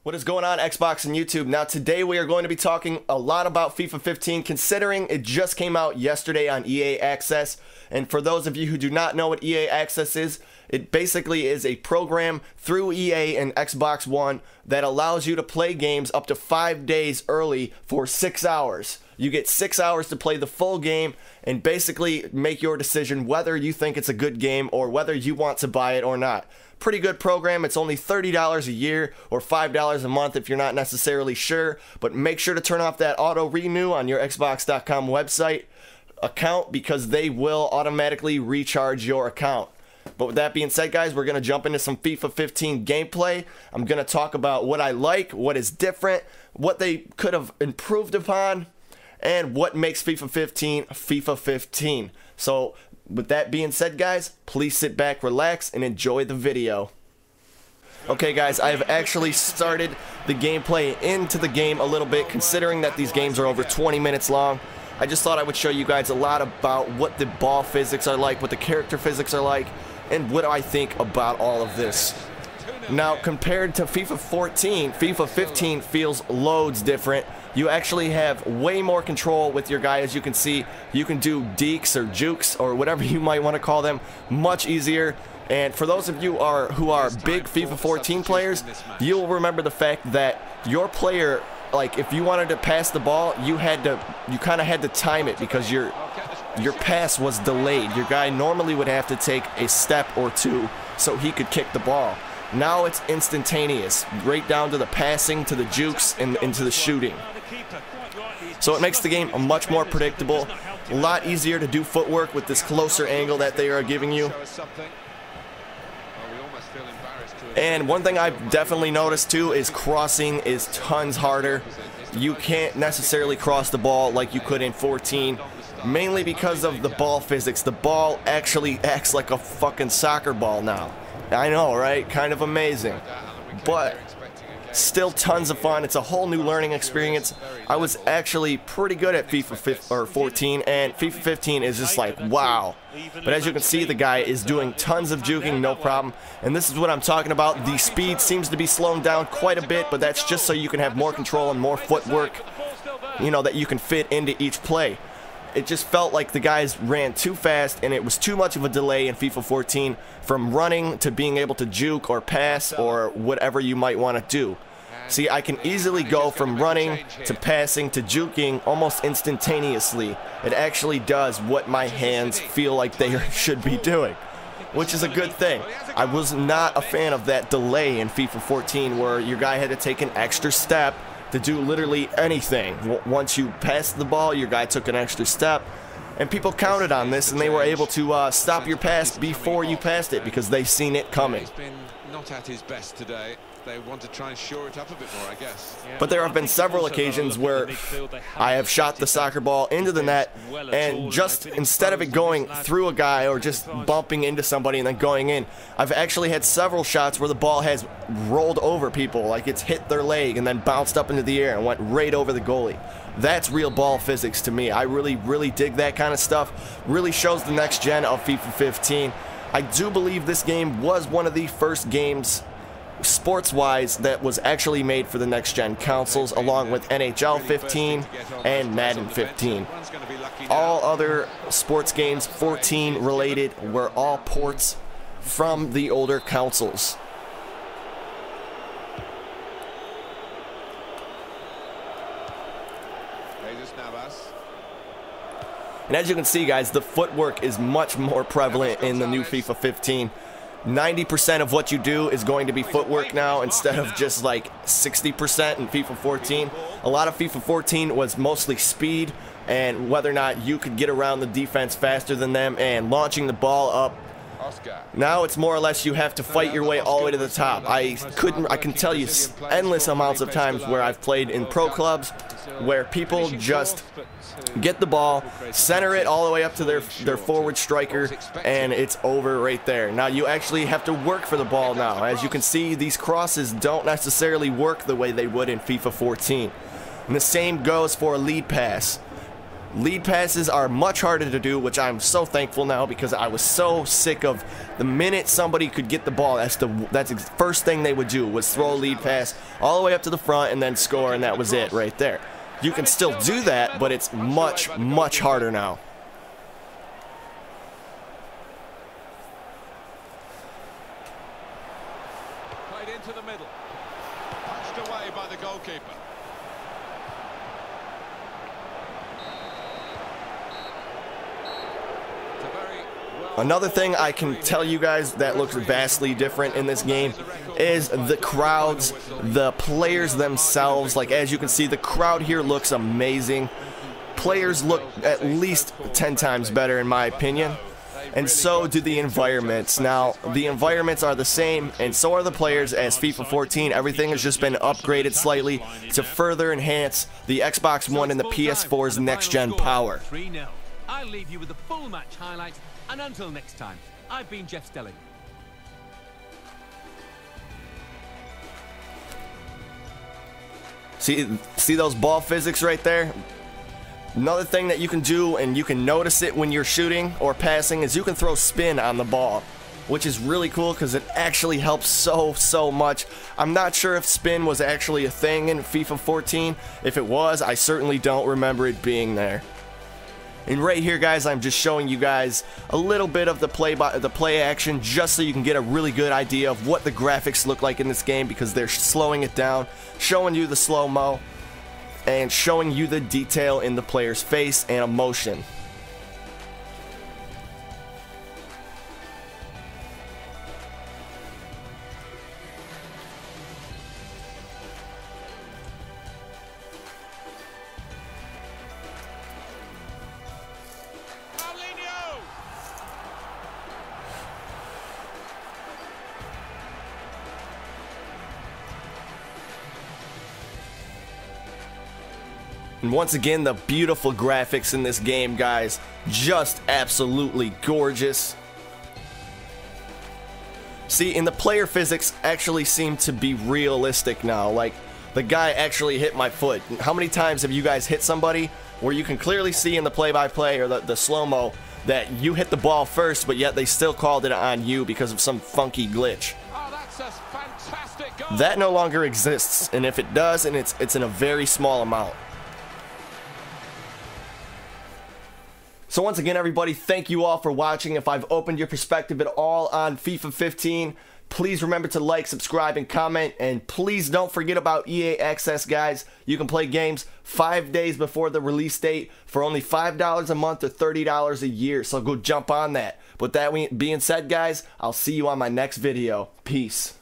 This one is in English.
What is going on, Xbox and YouTube? Now today we are going to be talking a lot about FIFA 15 considering it just came out yesterday on EA Access. And for those of you who do not know what EA Access is, it basically is a program through EA and Xbox One that allows you to play games up to 5 days early for 6 hours. You get 6 hours to play the full game and basically make your decision whether you think it's a good game or whether you want to buy it or not. Pretty good program. It's only $30 a year or $5 a month if you're not necessarily sure, but make sure to turn off that auto renew on your Xbox.com website account because they will automatically recharge your account. But with that being said, guys, we're going to jump into some FIFA 15 gameplay. I'm going to talk about what I like, what is different, what they could have improved upon, and what makes FIFA 15 FIFA 15. So with that being said, guys, please sit back, relax, and enjoy the video. Okay, guys, I have actually started the gameplay into the game a little bit, considering that these games are over 20 minutes long. I just thought I would show you guys a lot about what the ball physics are like, what the character physics are like, and what I think about all of this. Now, compared to FIFA 14, FIFA 15 feels loads different. You actually have way more control with your guy. As you can see, you can do dekes or jukes or whatever you might want to call them much easier. And for those of you who are big FIFA 14 players, you'll remember the fact that your player, like if you wanted to pass the ball, you kind of had to time it because your pass was delayed. Your guy normally would have to take a step or two so he could kick the ball. Now it's instantaneous, right down to the passing, to the jukes, and into the shooting. So it makes the game much more predictable, a lot easier to do footwork with this closer angle that they are giving you. And one thing I've definitely noticed too is crossing is tons harder. You can't necessarily cross the ball like you could in 14, mainly because of the ball physics. The ball actually acts like a fucking soccer ball now. I know, right? Kind of amazing. But still tons of fun. It's a whole new learning experience. I was actually pretty good at FIFA 14, and FIFA 15 is just like, wow. But as you can see, the guy is doing tons of juking, no problem. And this is what I'm talking about. The speed seems to be slowing down quite a bit, but that's just so you can have more control and more footwork, you know, that you can fit into each play. It just felt like the guys ran too fast, and it was too much of a delay in FIFA 14 from running to being able to juke or pass or whatever you might want to do. See, I can easily go from running to passing to juking almost instantaneously. It actually does what my hands feel like they should be doing, which is a good thing. I was not a fan of that delay in FIFA 14 where your guy had to take an extra step to do literally anything. Once you passed the ball, your guy took an extra step, and people counted on this, and they were able to stop your pass before you passed it because they seen it coming. He's been not at his best today. They want to try and shore it up a bit more, I guess. But there have been several occasions where I have shot the soccer ball into the net, and just instead of it going through a guy or just bumping into somebody and then going in, I've actually had several shots where the ball has rolled over people, like it's hit their leg and then bounced up into the air and went right over the goalie. That's real ball physics to me. I really dig that kind of stuff. Really shows the next gen of FIFA 15. I do believe this game was one of the first games sports-wise that was actually made for the next-gen consoles, along with NHL 15 and Madden 15. All other sports games 14 related were all ports from the older consoles. And as you can see, guys, the footwork is much more prevalent in the new FIFA 15. 90% of what you do is going to be footwork now instead of just like 60% in FIFA 14. A lot of FIFA 14 was mostly speed and whether or not you could get around the defense faster than them and launching the ball up. Now it's more or less you have to fight your way all the way to the top. I can tell you endless amounts of times where I've played in pro clubs where people just get the ball, center it all the way up to their forward striker, and it's over right there. Now you actually have to work for the ball now. As you can see, these crosses don't necessarily work the way they would in FIFA 14. And the same goes for a lead pass. Lead passes are much harder to do, which I'm so thankful now, because I was so sick of the minute somebody could get the ball, that's the first thing they would do, was throw a lead pass all the way up to the front and then score, and that was it right there. You can still do that, but it's much, much harder now. Played into the middle. Punched away by the goalkeeper. Another thing I can tell you guys that looks vastly different in this game is the crowds, the players themselves. Like, as you can see, the crowd here looks amazing. Players look at least 10 times better in my opinion, and so do the environments. Now, the environments are the same, and so are the players as FIFA 14. Everything has just been upgraded slightly to further enhance the Xbox One and the PS4's next-gen power. I'll leave you with the full match highlights, and until next time, I've been Jeff Stelling. See those ball physics right there? Another thing that you can do, and you can notice it when you're shooting or passing, is you can throw spin on the ball, which is really cool because it actually helps so much. I'm not sure if spin was actually a thing in FIFA 14. If it was, I certainly don't remember it being there. And right here, guys, I'm just showing you guys a little bit of the play action, just so you can get a really good idea of what the graphics look like in this game, because they're slowing it down, showing you the slow-mo, and showing you the detail in the player's face and emotion. And once again, the beautiful graphics in this game, guys, just absolutely gorgeous. See, and the player physics actually seem to be realistic now. Like, the guy actually hit my foot. How many times have you guys hit somebody where you can clearly see in the play-by-play or the slow-mo that you hit the ball first, but yet they still called it on you because of some funky glitch? Oh, that's a fantastic goal. That no longer exists, and if it does, and it's in a very small amount. So once again, everybody, thank you all for watching. If I've opened your perspective at all on FIFA 15, please remember to like, subscribe, and comment. And please don't forget about EA Access, guys. You can play games 5 days before the release date for only $5 a month or $30 a year. So go jump on that. With that being said, guys, I'll see you on my next video. Peace.